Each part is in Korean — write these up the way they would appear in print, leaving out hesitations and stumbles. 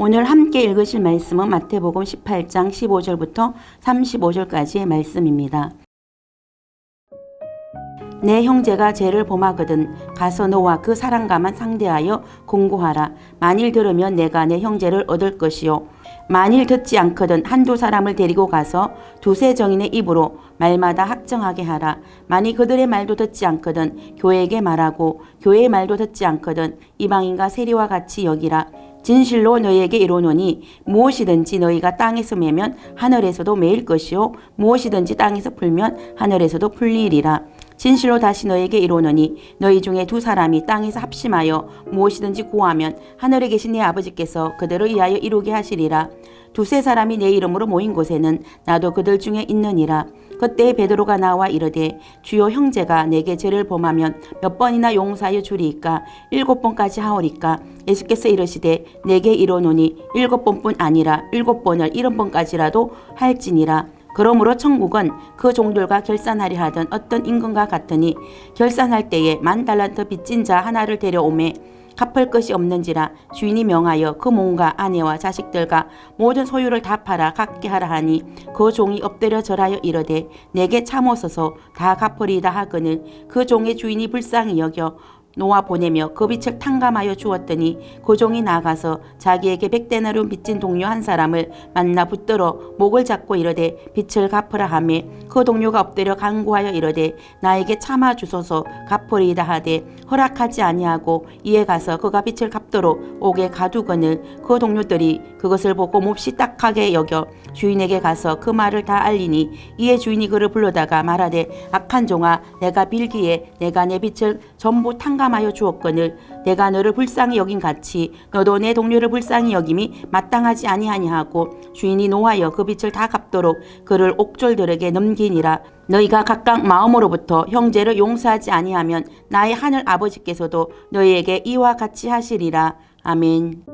오늘 함께 읽으실 말씀은 마태복음 18장 15절부터 35절까지의 말씀입니다. 내 형제가 죄를 범하거든 가서 너와 그 사랑과만 상대하여 공고하라. 만일 들으면 내가 내 형제를 얻을 것이요 만일 듣지 않거든 한두 사람을 데리고 가서 두세 정인의 입으로 말마다 학정하게 하라. 만일 그들의 말도 듣지 않거든 교회에게 말하고 교회의 말도 듣지 않거든 이방인과 세리와 같이 여기라. 진실로 너희에게 이르노니 무엇이든지 너희가 땅에서 매면 하늘에서도 매일 것이요 무엇이든지 땅에서 풀면 하늘에서도 풀리리라. 진실로 다시 너희에게 이르노니 너희 중에 두 사람이 땅에서 합심하여 무엇이든지 구하면 하늘에 계신 네 아버지께서 그들을 위하여 이루게 하시리라. 두세 사람이 내 이름으로 모인 곳에는 나도 그들 중에 있느니라. 그때 베드로가 나와 이르되 주여 형제가 내게 죄를 범하면 몇 번이나 용서하여 주리이까 7번까지 하오리까. 예수께서 이르시되 내게 이르노니 7번뿐 아니라 7번을 70번까지라도 할지니라. 그러므로 천국은 그 종들과 결산하려 하던 어떤 임금과 같으니 결산할 때에 10,000달란트 빚진 자 하나를 데려오매 갚을 것이 없는지라 주인이 명하여 그 몸과 아내와 자식들과 모든 소유를 다 팔아 갚게 하라 하니 그 종이 엎드려 절하여 이르되 내게 참으소서 다 갚으리이다 하거늘 그 종의 주인이 불쌍히 여겨 놓아 보내며 그 빚을 탕감하여 주었더니 그 종이 나가서 자기에게 100데나리온 빚진 동료 한 사람을 만나 붙들어 목을 잡고 이르되 빚을 갚으라 하매 그 동료가 엎드려 간구하여 이르되 나에게 참아 주소서 갚으리이다 하되 허락하지 아니하고 이에 가서 그가 빚을 갚도록 옥에 가두거늘 그 동료들이 그것을 보고 몹시 딱하게 여겨 주인에게 가서 그 말을 다 알리니 이에 주인이 그를 불러다가 말하되 악한 종아 내가 빌기에 내가 내 빚을 전부 탕감하여 주었거늘 내가 너를 불쌍히 여긴 같이 너도 내 동료를 불쌍히 여김이 마땅하지 아니하니 하고 주인이 노하여 그 빚을 다 갚도록 그를 옥졸들에게 넘기니라. 너희가 각각 마음으로부터 형제를 용서하지 아니하면 나의 하늘 아버지께서도 너희에게 이와 같이 하시리라. 아멘.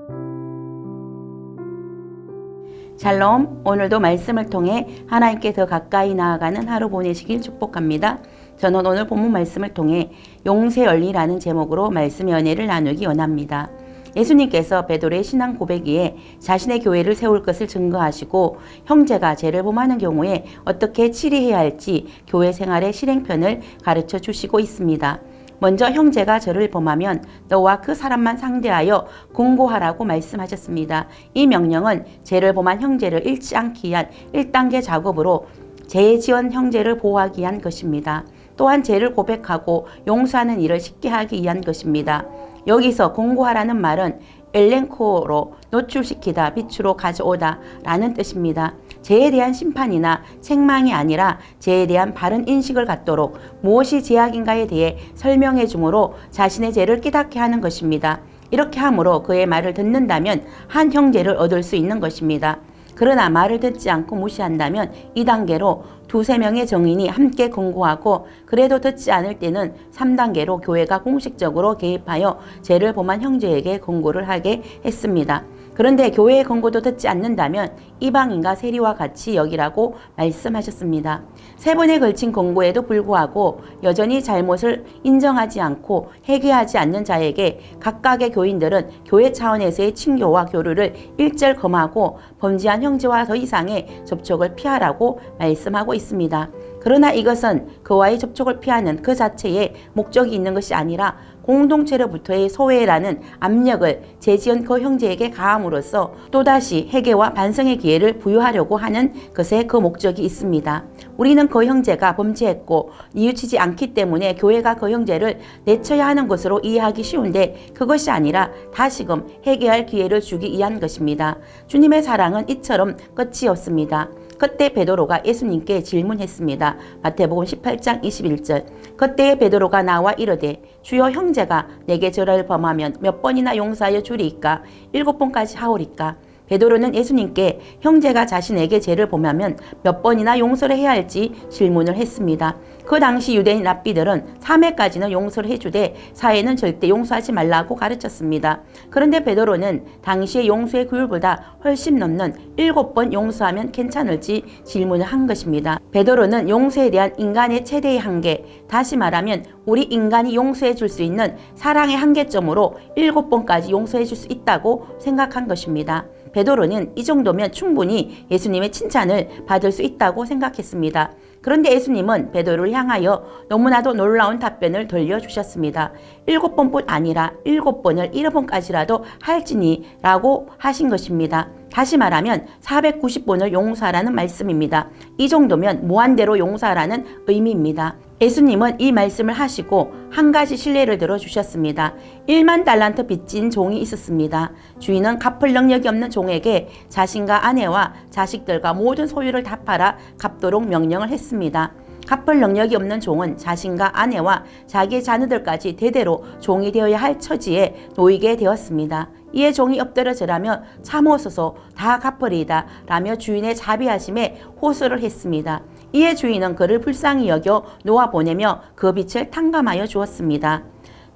샬롬. 오늘도 말씀을 통해 하나님께 더 가까이 나아가는 하루 보내시길 축복합니다. 저는 오늘 본문 말씀을 통해 용세연리라는 제목으로 말씀의 은혜를 나누기 원합니다. 예수님께서 베드로의 신앙 고백위에 자신의 교회를 세울 것을 증거하시고 형제가 죄를 범하는 경우에 어떻게 치리해야 할지 교회 생활의 실행편을 가르쳐 주시고 있습니다. 먼저 형제가 죄를 범하면 너와 그 사람만 상대하여 공고하라고 말씀하셨습니다. 이 명령은 죄를 범한 형제를 잃지 않기 위한 1단계 작업으로 죄 지은 형제를 보호하기 위한 것입니다. 또한 죄를 고백하고 용서하는 일을 쉽게 하기 위한 것입니다. 여기서 공고하라는 말은 엘렌코로 노출시키다, 빛으로 가져오다 라는 뜻입니다. 죄에 대한 심판이나 책망이 아니라 죄에 대한 바른 인식을 갖도록 무엇이 죄악인가에 대해 설명해 주므로 자신의 죄를 깨닫게 하는 것입니다. 이렇게 함으로 그의 말을 듣는다면 한 형제를 얻을 수 있는 것입니다. 그러나 말을 듣지 않고 무시한다면 2단계로 두세 명의 정인이 함께 공고하고 그래도 듣지 않을 때는 3단계로 교회가 공식적으로 개입하여 죄를 범한 형제에게 공고를 하게 했습니다. 그런데 교회의 권고도 듣지 않는다면 이방인과 세리와 같이 여기라고 말씀하셨습니다. 3번에 걸친 권고에도 불구하고 여전히 잘못을 인정하지 않고 회개하지 않는 자에게 각각의 교인들은 교회 차원에서의 친교와 교류를 일절 금하고 범죄한 형제와 더 이상의 접촉을 피하라고 말씀하고 있습니다. 그러나 이것은 그와의 접촉을 피하는 그 자체에 목적이 있는 것이 아니라 공동체로부터의 소외라는 압력을 죄지은 그 형제에게 가함으로써 또다시 회개와 반성의 기회를 부여하려고 하는 것에 그 목적이 있습니다. 우리는 그 형제가 범죄했고 뉘우치지 않기 때문에 교회가 그 형제를 내쳐야 하는 것으로 이해하기 쉬운데 그것이 아니라 다시금 회개할 기회를 주기 위한 것입니다. 주님의 사랑은 이처럼 끝이 없습니다. 그때 베드로가 예수님께 질문했습니다. 마태복음 18장 21절. 그때 베드로가 나와 이르되 주여 형제가 내게 죄를 범하면 몇 번이나 용서하여 주리이까 7번까지 하오리까. 베드로는 예수님께 형제가 자신에게 죄를 범하면 몇 번이나 용서를 해야 할지 질문을 했습니다. 그 당시 유대인 랍비들은 3회까지는 용서를 해주되 4회는 절대 용서하지 말라고 가르쳤습니다. 그런데 베드로는 당시의 용서의 규율보다 훨씬 넘는 7번 용서하면 괜찮을지 질문을 한 것입니다. 베드로는 용서에 대한 인간의 최대의 한계, 다시 말하면 우리 인간이 용서해 줄 수 있는 사랑의 한계점으로 7번까지 용서해 줄 수 있다고 생각한 것입니다. 베드로는 이 정도면 충분히 예수님의 칭찬을 받을 수 있다고 생각했습니다. 그런데 예수님은 베드로를 향하여 너무나도 놀라운 답변을 들려주셨습니다. 7번뿐 아니라 7번을 7번까지라도 할지니 라고 하신 것입니다. 다시 말하면 490번을 용서하라는 말씀입니다. 이 정도면 무한대로 용서하라는 의미입니다. 예수님은 이 말씀을 하시고 한 가지 실례를 들어주셨습니다. 1만 달란트 빚진 종이 있었습니다. 주인은 갚을 능력이 없는 종에게 자신과 아내와 자식들과 모든 소유를 다 팔아 갚도록 명령을 했습니다. 갚을 능력이 없는 종은 자신과 아내와 자기의 자녀들까지 대대로 종이 되어야 할 처지에 놓이게 되었습니다. 이에 종이 엎드러져라며 참으소서 다 갚으리이다 라며 주인의 자비하심에 호소를 했습니다. 이에 주인은 그를 불쌍히 여겨 놓아보내며 그 빚을 탕감하여 주었습니다.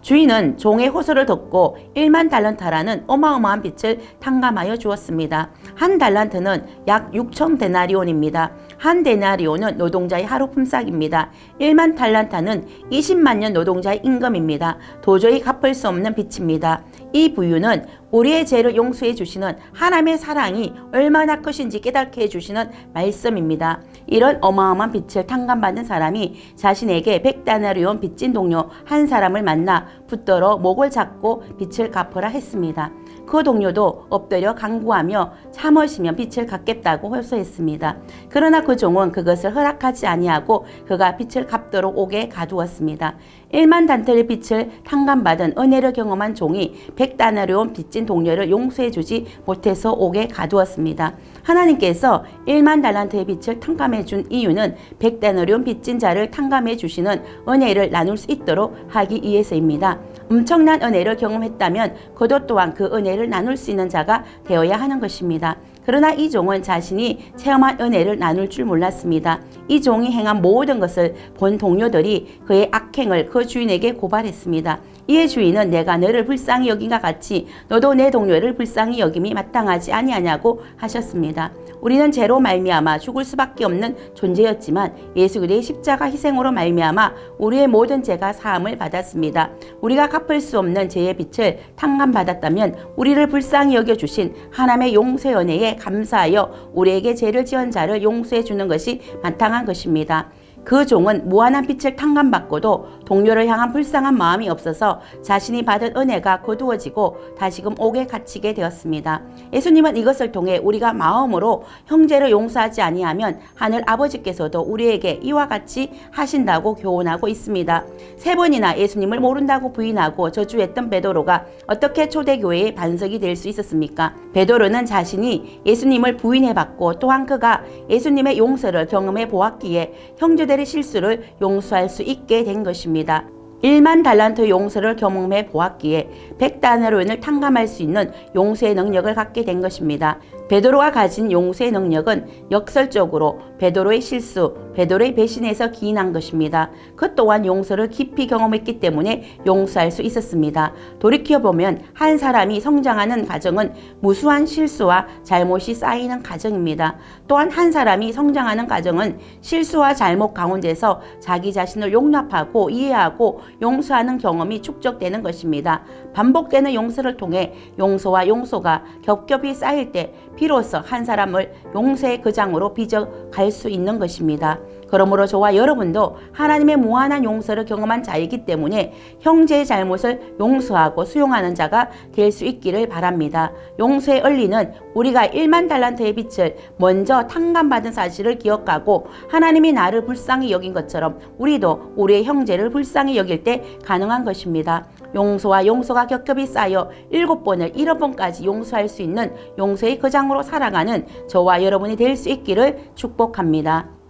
주인은 종의 호소를 듣고 1만 달란트라는 어마어마한 빚을 탕감하여 주었습니다. 한 달란트는 약 6천 데나리온입니다. 한 데나리온은 노동자의 하루 품삯입니다. 1만 달란트는 20만 년 노동자의 임금입니다. 도저히 갚을 수 없는 빚입니다. 이 부유는 우리의 죄를 용서해 주시는 하나님의 사랑이 얼마나 크신지 깨닫게 해주시는 말씀입니다. 이런 어마어마한 빚을 탕감받은 사람이 자신에게 100데나리온 빚진 동료 한 사람을 만나 붙들어 목을 잡고 빚을 갚으라 했습니다. 그 동료도 엎드려 간구하며 참으시면 빚을 갚겠다고 호소했습니다. 그러나 그 종은 그것을 허락하지 아니하고 그가 빚을 갚도록 옥에 가두었습니다. 1만 단틀의 빚을 탕감받은 은혜를 경험한 종이 100데나리온 빚진 동료를 용서해 주지 못해서 옥에 가두었습니다. 하나님께서 1만 달란트의 빚을 탕감해 준 이유는 100데나리온 빚진 자를 탕감해 주시는 은혜를 나눌 수 있도록 하기 위해서입니다. 엄청난 은혜를 경험했다면 그도 또한 그 은혜를 나눌 수 있는 자가 되어야 하는 것입니다. 그러나 이 종은 자신이 체험한 은혜를 나눌 줄 몰랐습니다. 이 종이 행한 모든 것을 본 동료들이 그의 악행을 그 주인에게 고발했습니다. 이에 주인은 내가 너를 불쌍히 여긴과 같이 너도 내 동료를 불쌍히 여김이 마땅하지 아니하냐고 하셨습니다. 우리는 죄로 말미암아 죽을 수밖에 없는 존재였지만 예수 그리스도의 십자가 희생으로 말미암아 우리의 모든 죄가 사함을 받았습니다. 우리가 갚을 수 없는 죄의 빚을 탕감받았다면 우리를 불쌍히 여겨주신 하나님의 용서의 은혜에 감사하여 우리에게 죄를 지은 자를 용서해 주는 것이 마땅한 것입니다. 그 종은 무한한 빚을 탕감받고도 동료를 향한 불쌍한 마음이 없어서 자신이 받은 은혜가 거두어지고 다시금 옥에 갇히게 되었습니다. 예수님은 이것을 통해 우리가 마음으로 형제를 용서하지 아니하면 하늘 아버지께서도 우리에게 이와 같이 하신다고 교훈하고 있습니다. 3번이나 예수님을 모른다고 부인하고 저주했던 베드로가 어떻게 초대교회의 반석이 될 수 있었습니까? 베드로는 자신이 예수님을 부인해봤고 또한 그가 예수님의 용서를 경험해 보았기에 형제들의 실수를 용서할 수 있게 된 것입니다. 1만 달란트 용서를 경험해 보았기에 100데나리온을 탕감할 수 있는 용서의 능력을 갖게 된 것입니다. 베드로가 가진 용서의 능력은 역설적으로 베드로의 실수, 베드로의 배신에서 기인한 것입니다. 그 또한 용서를 깊이 경험했기 때문에 용서할 수 있었습니다. 돌이켜보면 한 사람이 성장하는 과정은 무수한 실수와 잘못이 쌓이는 과정입니다. 또한 한 사람이 성장하는 과정은 실수와 잘못 가운데서 자기 자신을 용납하고 이해하고 용서하는 경험이 축적되는 것입니다. 반복되는 용서를 통해 용서와 용서가 겹겹이 쌓일 때 비로소 한 사람을 용서의 그 장으로 빚어갈 수 있는 것입니다. 그러므로 저와 여러분도 하나님의 무한한 용서를 경험한 자이기 때문에 형제의 잘못을 용서하고 수용하는 자가 될 수 있기를 바랍니다. 용서의 원리는 우리가 1만 달란트의 빚을 먼저 탕감받은 사실을 기억하고 하나님이 나를 불쌍히 여긴 것처럼 우리도 우리의 형제를 불쌍히 여길 때 가능한 것입니다. 용서와 용서가 겹겹이 쌓여 7번을 7번까지 용서할 수 있는 용서의 그 장으로 살아가는 저와 여러분이 될 수 있기를 축복합니다.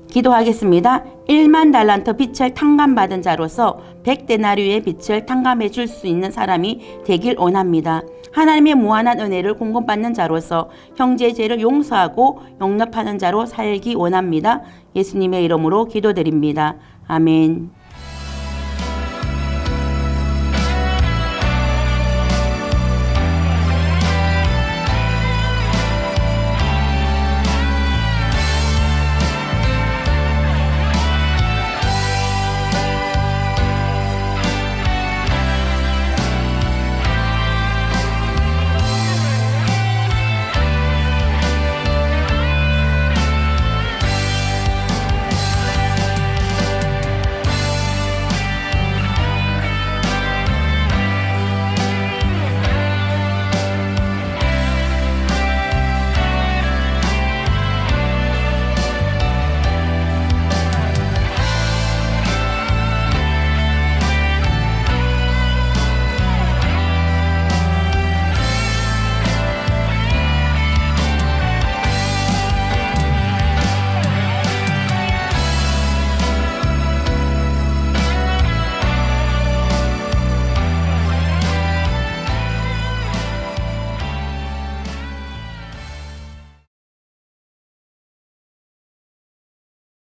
기도하겠습니다. 1만 달란트 빚을 탕감받은 자로서 100데나리온의 빚을 탕감해 줄 수 있는 사람이 되길 원합니다. 하나님의 무한한 은혜를 공급받는 자로서 형제의 죄를 용서하고 용납하는 자로 살기 원합니다. 예수님의 이름으로 기도드립니다. 아멘.